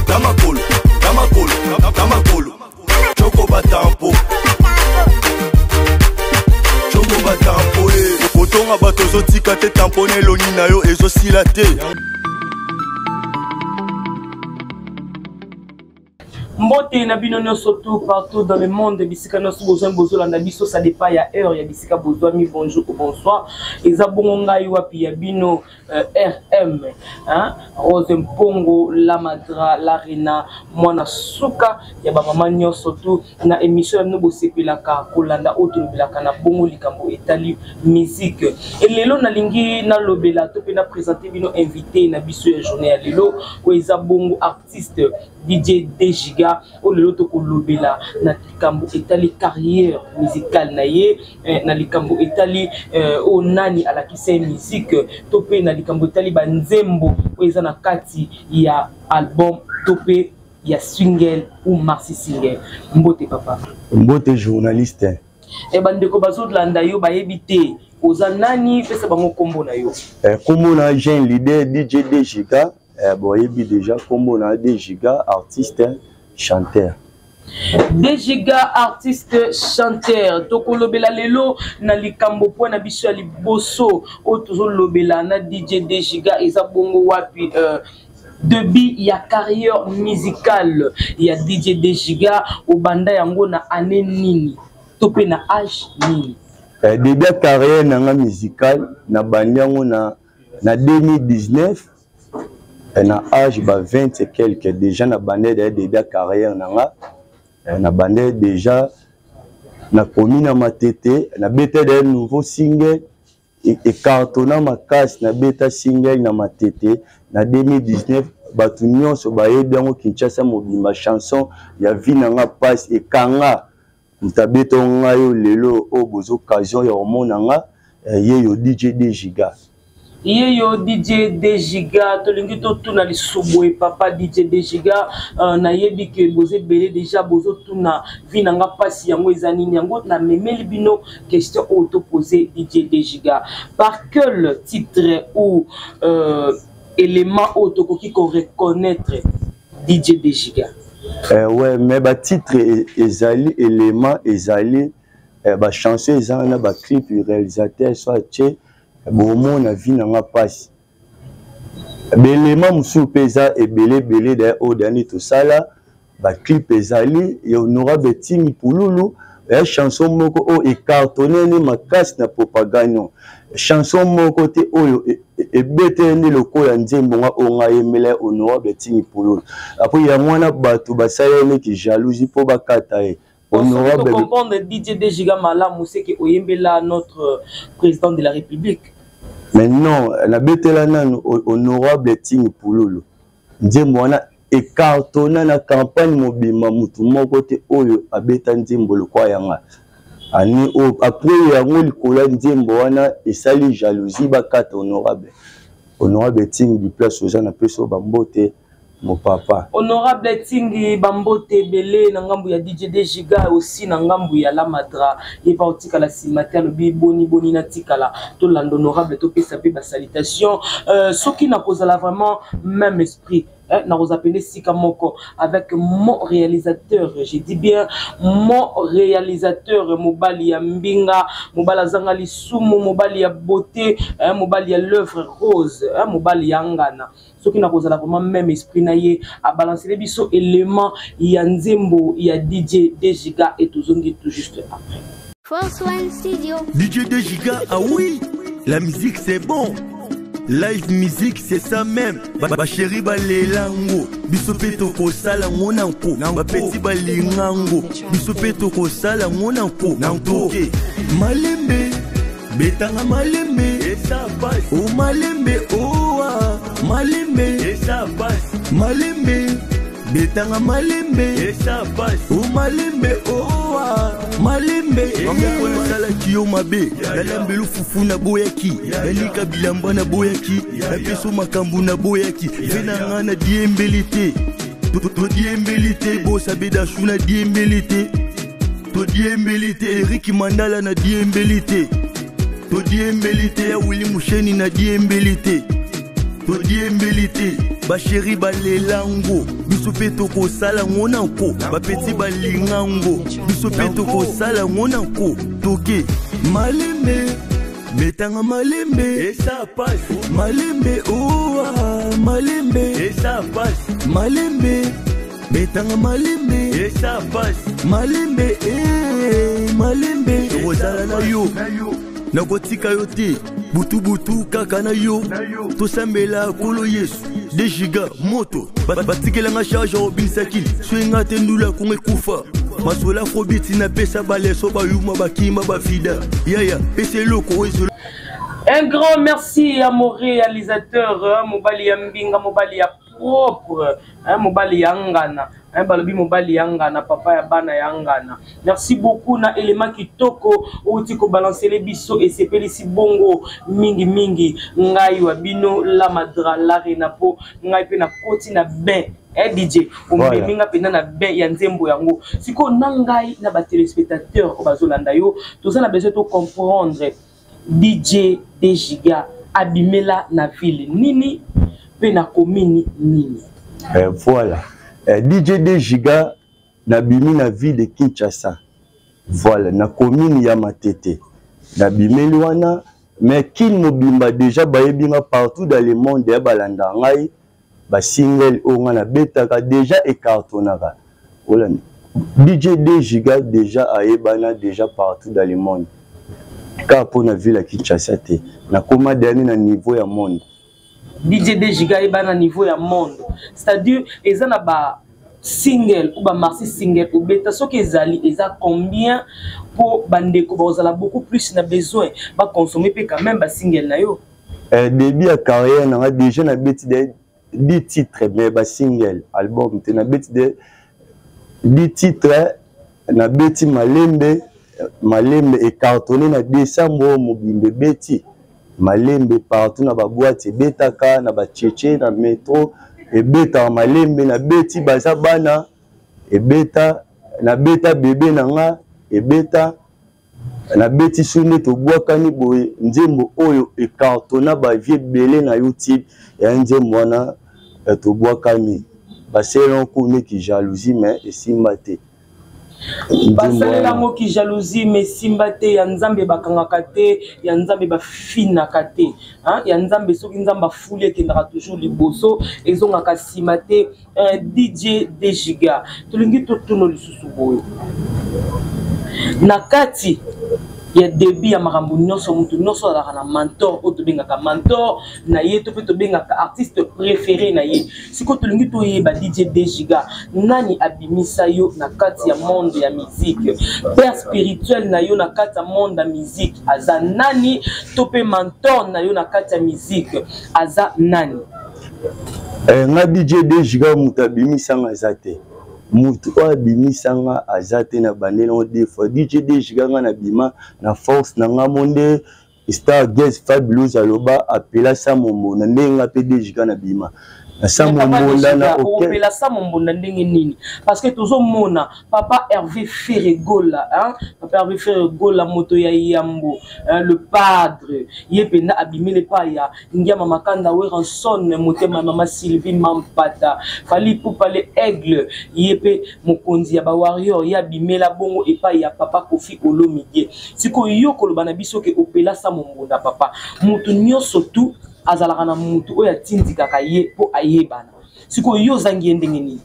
Damakolo, Damakolo, Damakolo. Choco batampo. Choco batampo. Otonga batozo tika te tampone loni na yo ezo sila te. Mbote na bino surtout partout dans le monde bisika no besoin bozola na biso ça dépend ya heure ya bisika besoin mi bonjour ou bonsoir eza bongo ngai wapi ya bino RM hein Rose Mpongo la Madra l'Arena mwana suka ya ba mama nyo surtout na émission no bosepelaka kolanda auto bilaka na bongo likambo etali musique et lelo na lingi na lobela to pe na présenter bino invité na biso ya journée ya lelo ko eza bongo artiste DJ Dejiga o lelo to ko lobela na likambo etali carrière musicale na ye na likambo etali o nani alakise musique to pe na likambo etali banzembo o eza na kati ya album to pe ya single ou maxi single. Mbote papa Mbote journaliste e bandeko bazolanda yo bayebite oza nani pesa bango kombo na yo kombo na jeune leader DJ Dejiga boyebi déjà kombo na Dejiga artiste chanteur. Dejiga artiste chanteur toko lobela lelo na likambo po na biso ya liboso o tozo lobela na DJ Dejiga eza bongo wapi début ya carrière musicale ya DJ Dejiga au banda yango na année nini topé na âge nini début ya carrière nanga musicale na bandiango na 2019 na âge ba 20 et quelques déjà na bandé de début ya carrière nanga na bandé déjà na commune na Matete na beta de nouveau single et cartonna ma casse na beta single na Matete na 2019 batu nyonso bayebi yango Kinshasa mobimba chanson ya vinanga passe et kanga mtabeto ngayo lelo o bozo occasion ya omona nga yeyo DJ Dejiga yeyo DJ Dejiga tolingi to tuna lisobwe papa DJ Dejiga na yebi ke boze belé déjà bozo tuna vinanga passe yango ezanini yango na memeli bino question auto poser DJ Dejiga par quel titre ou élément auto qui qu'on reconnaître DJ Dejiga ouais mais ba titre ezali élément ezali ba chanson ezana ba clip réalisateur soit che bon na vie nanga passe élément musu pesa et belé de au dernier tout ça là ba clip ezali et honorable Ting Pululu et chanson moko o e cartonné ni makasi na propagande chanson moko te oyo et bete ni lokola nzembo nga onga yemela honorable Ting Pululu après ya mwana batu basayeli ki jalousie po bakata e honorable comprendre DJ Dejiga malamu c'est que oyembela notre président de la République mais non la bete la nan honorable Ting Pululu nzembo wana e cartonna na campagne mobima mutu moko te oyo abeta nzembo lokwa yanga ani o après yango likola nzembo wana esali jalousie bakata honorable Ting du place aux gens na peso bambote mon papa honorable Ting bambote belé na ngambu ya DJ Dejiga aussi na ngambu ya la Madra et pas otika la cimetière le boni na tikala to lando honorable to pesa pe ba salutation soki na kozala vraiment même esprit na rozapende sika moko avec mon réalisateur, je dis bien mon réalisateur mobali ya mbinga mobala zanga lisumu mobali ya beauté mobali ya l'œuvre rose mobali ya ngana soki na kozala vraiment même esprit na ye a balancer biso élément ya nzembo ya DJ Dejiga et tozongi tout juste après Force One Studio DJ Dejiga ah oui la musique c'est bon. Live musique c'est ça même. Ba chéri ba lelango. Biso peto ko sala ngona nko. Ba petit ba lingango. Biso peto ko sala ngona nko. Nanko. Malembe. Betanga malembe. Et ça passe. Oh malembe. Oh ah. Malembe. Et ça passe. Malembe. Betanga malembe. Et ça passe. Oh malembe. Oh ah. Malembe. Mamu sala kiyo mabe. Dalambelu fufu na boyaki. Dalika bilamba na boyaki. Napeso makambu na boyaki. Vena ngana diembelite. To diembelite. Bosa beda shuna diembelite. To diembelite. Ricky Mandala na diembelite. To diembelite. Ya Willy Musheni na diembelite. To diembelite. basheri balelango biso pe tokosala ngona nko bapeti balingango biso pe tokosala ngona nko toke malembe metanga malembe et ça passe malembe oh malembe et ça passe malembe metanga malembe et ça passe malembe malembe tozala na yo nakotika yo te butu kaka na yo tosambela kolo yesu 2 giga moto batikelanga charge obinisaki swenga te ndula konge kufa masola fobiti na pesa baleso bayuma bakima bafida yaya pese loko ezolo. Un grand merci à mon réalisateur Mobali Yambinga Mobali ya propre Mobali Yangana balobi Mobali Yangana papa ya bana Yangana. Merci beaucoup na élément kitoko outi ko balancer les biso et sepeli si bongo mingi ngai wa bino la madra la renapo ngai pe na koti na ben DJ minga pena na ben ya nzembo yango siko nangai na ba téléspectateurs ko bazolanda yo toza na besoin de comprendre DJ Dejiga abimela na ville nini pe na commune nini. Voilà. DJ Dejiga na bimi na ville de Kinshasa. Voilà, na commune ya Matete. Na bimeli wana mais kin mobimba déjà bayebinga partout dans le monde ya balanda ngai ba single onga na betaka déjà écartonaka. Voilà. DJ Dejiga déjà ayebana déjà partout dans le monde. Car pour la ville à Kinshasa na koma dernier na niveau ya monde. DJ Dejiga ebana niveau ya monde. C'est-à-dire ezana ba single ou ba marché single ou beta so kezali eza combien pour bandeko bazala beaucoup plus na besoin ba consommer pe quand même ba single na yo. Début à carrière na déjà na beti de 10 titres mais ba single album te na beti de 10 titres na beti malembe écartonné na décembre mobimbe beti malembe partout na ba boîte betaka na ba tchétché na métro et beta malembe na beti baza bana et beta na beta bébé nanga et beta na beti sune to bwakani boye nzembo oyo écartonna ba vie belé na YouTube et nzembo wana to bwakani ba selon kone ki jalousie mais esimbate. Basalela mo ki jalousie mais simbate ya nzambe bakangaka te ya nzambe bafinaka te ya nzambe soki nzamba fule kendaka toujours liboso ezongaka simate. DJ Dejiga tolingi totono lisusu boyo na kati ya début ya makambo nyonso mutu nyonso alaka na mentor oyo tobengaka mentor na ye to pe tobengaka artiste préféré na ye siko tolingi toyeba DJ Dejiga nani abimisa yo na kati ya monde ya musique père spirituel na yo na kati ya monde ya musique aza nani to pe mentor na yo na kati ya musique aza nani. Nga DJ Dejiga mutu abimisa nga zate mutu abimisanga azate na bandelo de fois DJ Dejiga nga na bima na force na nga monde star guest fabulous aloba apela sa mombo na ndenga pe Dejiga na bima na sa mombo na apela sa mombo na ndenge nini parce que tozo mona papa Hervé Ferregola papa Hervé Ferregola moto ya Yambo le padre yepena abimile pa ya Ngiama Makanda Weranson motema mama Sylvie Mampata fali poupa le aigle yepe mokonzi ya ba warrior ya bimela bongo epa ya papa Kofi Olomide siko yoko lobana biso ke opela sa mombo na papa mutu nyoso tu azalaka na mutu oya tindikaka ye po ayebana siko yo zangi ndenge nini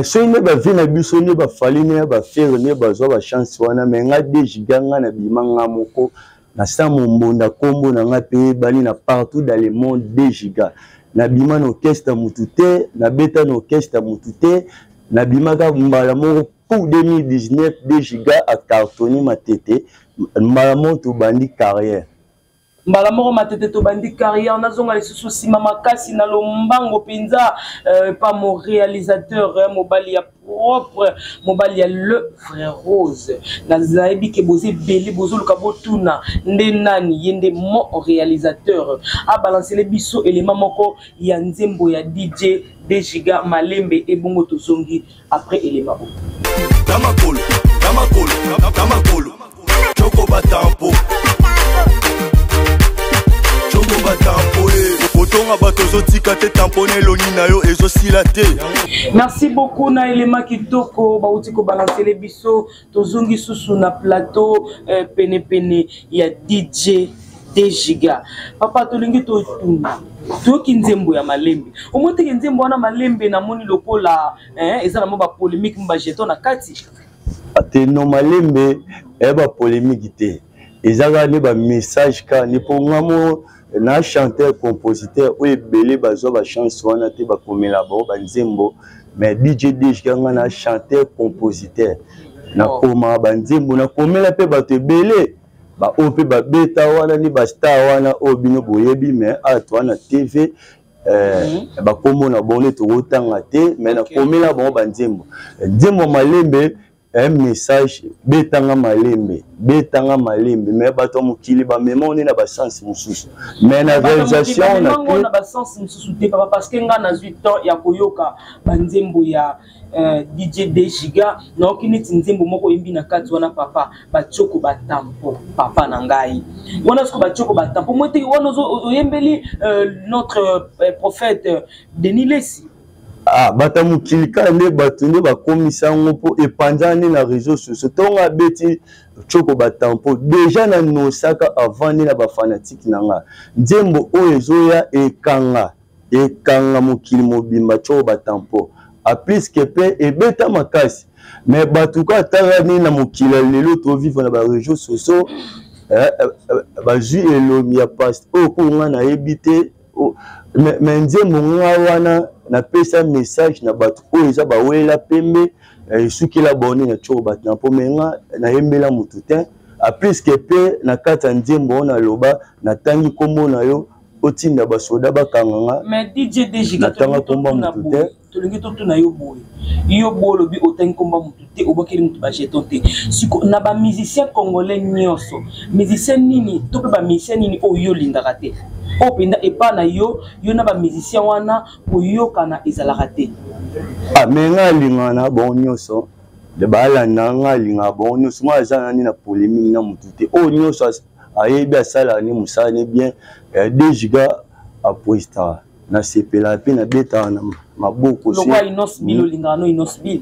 so ne ba vina biso ne ba fali ne ba faire ne ba zo ba chance wana mais nga Dejiga nga na bimanga moko na sa mombonda kombo na nga pe bali na partout dans le monde Dejiga na bima no orchestre mutute na beta no orchestre mutute na bimaka mbala moko pour 2019 Dejiga a cartonné Matete mbala moko bandi carrière mbala moko Matete to bandi carrière nazonga lisusu sima makasi na lombango penza pas mon réalisateur Mobali ya propre Mobali ya le frère Rose nazaebi ke boze beli bozoluka botuna nde nani yende mon réalisateur a balancer les biso élément moko ya nzembo ya DJ Dejiga malembe et bongo tozongi après élément Tamakolo Choko batampo Choko batampo tonga bato zotika te tamponner loni na yo ezosila te. Merci beaucoup na Elema Kitoko bauti ko balancer les biso tozongi susu na plateau pene pene ya DJ Dejiga. Papa tolingi to tuna. Toki nzembo ya malembe. Omote nzembo wana malembe na moni lokola eza na mo ba polémique mba jeton na kati. Ate no malembe ba polémique te. Ezaka ne ba message ka ni po ngamo na chanteur compositeur ou ebele bazo ba chance wana te ba komela ba nzembo mais DJ Dejiga na chanteur compositeur na koma ba nzembo na komela pe ba te belé. Ba ope ba beta wana ni ba star wana obino boyebi mais atwana TV ba komo na bonne to otanga te mais na komela bon ba nzembo nzembo malembe un message betanga malembe mais ba to mukili ba memone na ba sens mususu mais na réalisation na ba sens mususu te papa parce que nga na 8 ans ya koyoka ba nzembo ya DJ Dejiga na okiniti nzembo moko imbi na kati wana papa bachoko batampo papa na ngai wana siko bachoko batampo mwete wana oyembeli notre prophète Denis Lesi batamu kilika nde batunde bakomisa ngo po epanzani na réseaux sociaux tonga beti choko batampo déjà na nosaka avant ni na ba fanatique nanga nzembo oyo ezoya ekanga mokili mobimba choko batampo a plus que pe et beta makasi mais batuka tarani na mokila lelo to vivre na ba réseaux sociaux ba ju elomi ya past ko ngana ebité mais nzembo wana na pesa message na batu o eza ba wela pembe suki la boni na choko batampo menga na yembela mututin a plus que pe na kata nzembo na loba na tangi kombo na yo otinda basoda bakanganga mais DJ Dejiga tanga komba mututin tolingi to tuna yo boy yo bolo bi otangi komba mutute obakeli mutu ba jeton te siko na ba musicien congolais nyoso musicien nini to pe ba musicien nini o yo lindaka te o penda epana yo na ba musicien wana koyoka na ezalaka te menga lingana bon nyoso de bala nanga linga bon nyoso ma za na polémique na mutute o nyoso ayebi asala ni musane bien Dejiga apoista na sepela pe na beta na maboko so lokwa inosbilo lingano inosbil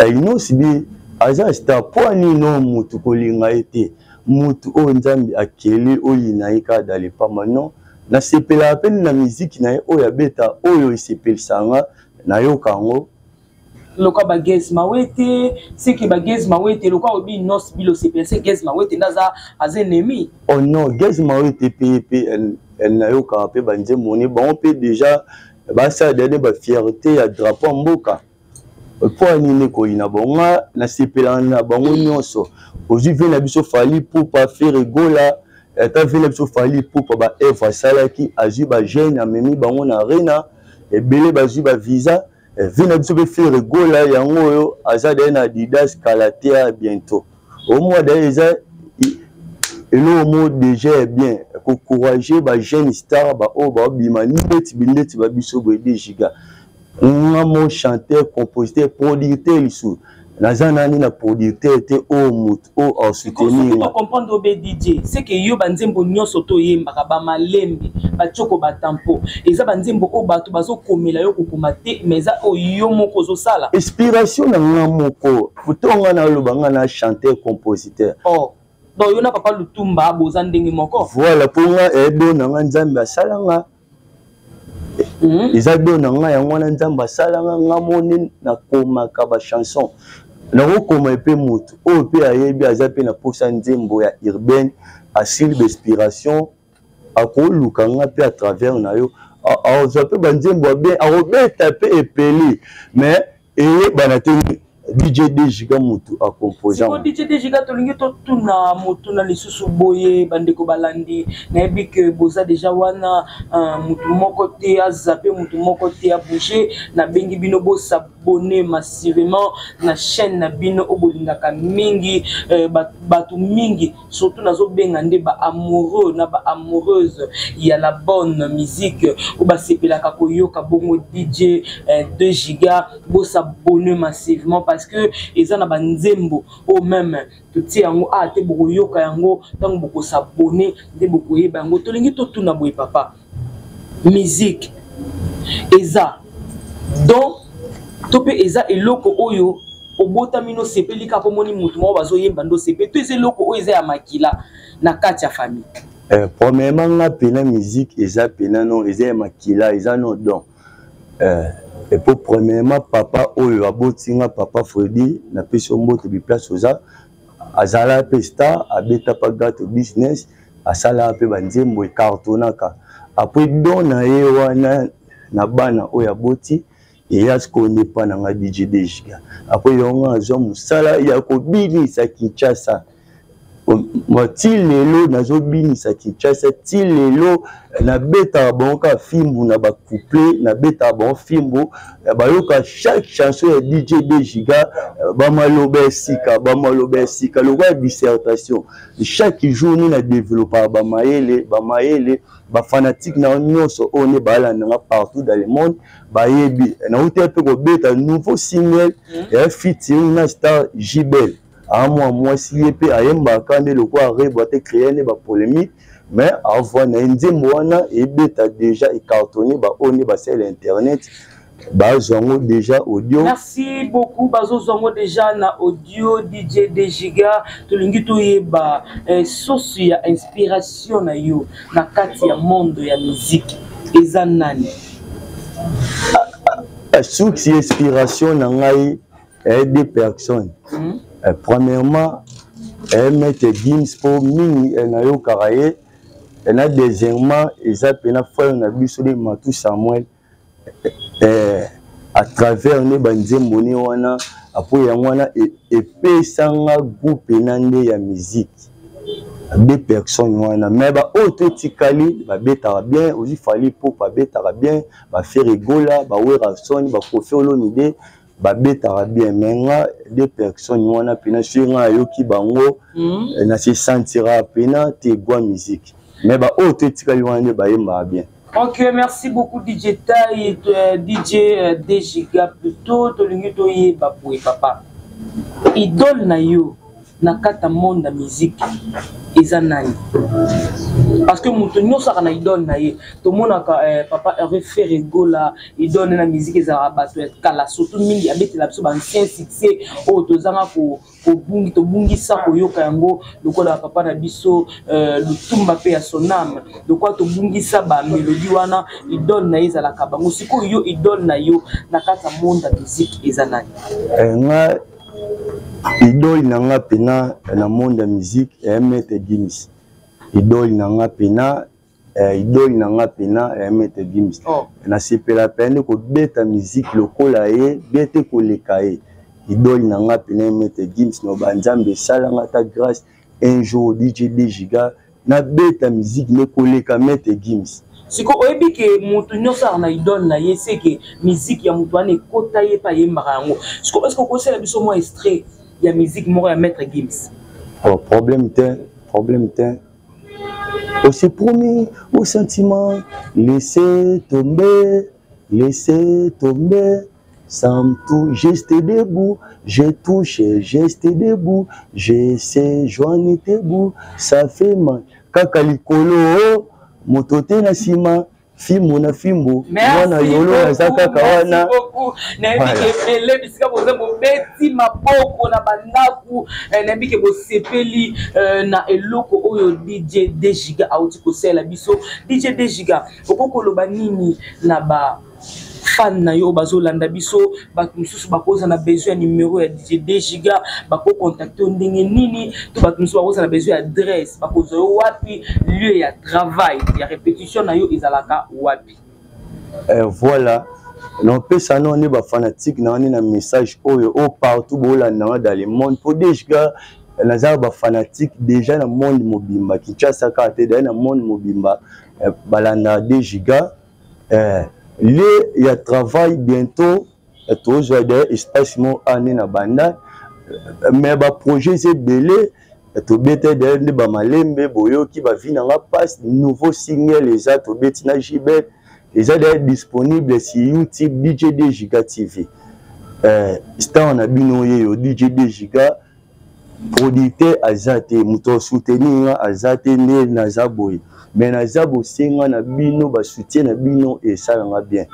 inosbi aza sta poani no mutu kolinga ete mutu o nzambi akeli oyinaika dale pama non na sepela pe na musique na oya beta oyo sepelisanga na yo kango lokwa bagez mawete seki bagez mawete lokwa obi inosbilo sepelse gez mawete ndaza azenemi oh non gez mawete pe na yo ka pe banje moni bon pe déjà ba ça donner ba fierté ya drapeau mboka pour nini ko ina bonga na sepela na bango nyonso aujourd'hui na biso fali pour pas faire rigola ta vient biso fali pour pas ba Eva salaki azu ba jeune amemi bango na arena et belé ba zu ba visa vient biso be faire rigola yango yo azade na Adidas Calatea bientôt au mois d'ailleurs et le mot déjà est bien encourager ba jeune star ba o ba bimani beti bindeti ba biso bo Dejiga mon chanteur compositeur producteur lisu nazana ni na producteur te o mut o en soutenir pour comprendre be DJ c'est que yo banzembo nyonso to yemba ba malembe ba choko ba tampo eza banzembo o bato bazo komela yo kokoma te mais za o yo moko zo sala inspiration na moko futonga na lobanga na chanteur compositeur donc yo na papa Lutumba boza ndenge moko voilà pour nga edo na nzambe asalanga eza do na nga yango na nzambe asalanga ngamoni na komaka ba chanson na kokoma pe mutu o pe ayebi aza pe na posa nzembo ya urbaine asili d'inspiration akoluka nga pe à travers na yo aza pe banzembo bien arobeta pe epeli mais eyebana te DJ Dejiga mutu a composant. Siko DJ Dejiga tolingi to tuna mutu na lisusu boye bandeko balandi na ebi que boza déjà wana mutu moko te azape mutu moko te a bouger na bengi bino bo s'abonner massivement na chaîne na bino obolingaka mingi batu mingi surtout nazo benga nde ba amoureux na ba amoureuse ya la bonne musique ou ba sepelaka koyoka bongo DJ Dejiga bo s'abonner massivement parce que ils en a banzembo au même tout yango a te boko yoka yango tango boko s'abonner de boko yeba yango tolingi to tuna boy papa musique eza donc tope eza eloko oyo obotamino sepeli ka pomoni mutu mo bazo yemba ndo sepeli to eza eloko oyo eza ya makila na kati ya famille. Premièrement nga pena musique eza pena non eza ya makila eza non donc et pour premièrement papa oyo abotinga papa Freddy na peso mbote bi place oza azala pe star abeta pa gato business asala pe banzembo cartonaka après don na ye wana na bana oyo aboti et ya ce qu'on n'est pas dans la DJ Dejiga après yonga zo musala ya ko binisa Kinshasa ti lelo nazo binisa Kinshasa ti lelo na beta bonka fimbu na ba couple na beta bon fimbu bayoka chaque chanson ya DJ Dejiga ba maloba sika le roi dissertation chaque jour ni na développer ba mayele ba fanatique na nyonso on est balana partout dans le monde ba yebi na uté pe ko beta nouveau single et featuring na star Jibel à moi si épée à yemba quand le quoi reboiter créer des polémiques mais avant na et beta déjà et cartonné ba on est sur l'internet ba zongo déjà audio. Merci beaucoup bazo zongo déjà na audio DJ Dejiga to lingi to yeba source ya inspiration na yo na kati ya monde ya musique eza nani source inspiration na ngai des personnes. Premièrement, Maître Gims pour mini nayo karaye et na deuxièmement ils appellent frère na biso de Matou Samuel à travers ne banzembo ni wana après ya wana et pesanga groupe nande ya musique des personnes wana mais ba autotikali ba beta bien aussi fallait pour ba beta bien ba faire rigola ba wera son ba Koffi Olomide ba beta bien menga des personnes wana pena sur nga yoki bango na se sentira pena te gwa musique mais ba autotikali wana ba yemba bien. Ok, merci beaucoup DJ Tai, DJ Dejiga plutôt to lingi to yeba pour papa. Idole na yo na kata monde musique eza nani? Parce que mutu nyosa kana idole na ye to monaka papa Hervé Ferregola idole na musique eza bato kala surtout mingi abeti la biso ba ancien succès o tozanga ko bungi to bungi sa ko yoka yango lokola papa na biso lutumba pe ya sonam lokwa to bungi sa ba mélodie wana idole na eza la kabango siko yo idole na yo na kata monde musique eza nani? Nga idole nanga pena na monde de musique et Maître Gims. Idole nanga pena Maître Gims. Na sepela pena ko beta musique lokola ye bete ko lekaye. Idole nanga pena Maître Gims no banzambe salanga ta grâce un jour DJ Dejiga na beta musique ne ko leka Maître Gims. Siko oyebi ke mutu nyosa na idole na ye c'est que musique ya mutu ane kota ye pa yemba yango. Siko est-ce que ko sela biso mo extrait ya musique moko ya Maître Gims? Oh, problème t'es. Aussi promis au sentiment, laissez tomber, sans tout, j'étais debout, j'ai touché, j'étais debout, j'essaie, joindre tes bouts, ça fait mal. Kakalikolo, motote na sima. Fimbo na fimbo wana yolo na zaka kawana na bike pele bisika boze bo beti maboko na bandaku na bike bo sepeli na eloko oyo DJ Dejiga auti ko sela biso DJ Dejiga okoko loba nini na ba fan na yo bazolanda biso bato mususu bakoza na besoin numéro ya DJ Dejiga bako contacter ndenge nini to bato mususu bakoza na besoin adresse bakoza yo wapi lieu ya travail ya répétition na yo ezalaka wapi? Voilà non peut ça non ne ba fanatique na on na message oyo partout bolanda dans le monde pour Dejiga na ba fanatique déjà na monde mobimba Kinshasa ka te na monde mobimba balanda Dejiga il y a travail bientôt tous des espace mon année na banda mais ba projet c'est belé to bete de ba malembe boyo qui va venir nga passe nouveau single les a to beti na Jibel les a disponible sur YouTube DJ Dejiga TV star na bino yo DJ Dejiga producteur azate muto soutenir azate ne nazaboy mais nazabo senga na bino ba soutien na bino et ça nga bien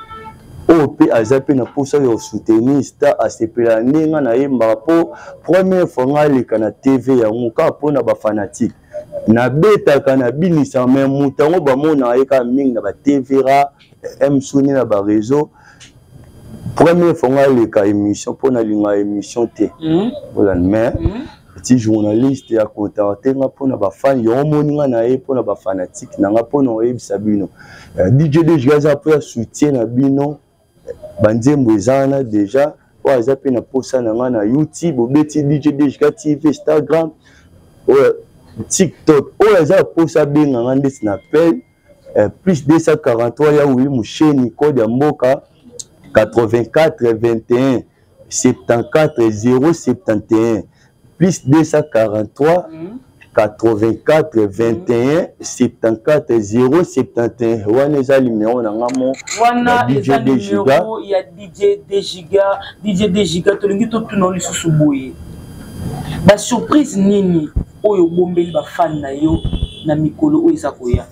OP azape na posa yo soutenir star asepela ninga na yemba po première fois ngaleka na TV ya muka pona ba fanatique na beta kana binisa mais mutango ba mona ayeka mingi na ba TV ra msuni na ba réseau première fois ngaleka émission pona linga émission te voilà mais petit journaliste ya contacter nga pona ba fan yo moninga na ye pona ba fanatique na nga pona oyebisa bino DJ Dejiga pour soutien na bino banzembo ezana déjà o azape na posa na nga na YouTube obeti DJ Dejiga TV Instagram TikTok o aza posa benga nga ndesi na appel plus 243 ya oui musheni code ya mboka 84 21 74 071 plus 243 84 21 74 071 wana eza numéro na ngamo wana eza numéro ya DJ Dejiga tolingi totuna lisusu boye ba surprise nini oyo bombeli ba fan na yo na mikolo oyo eza koya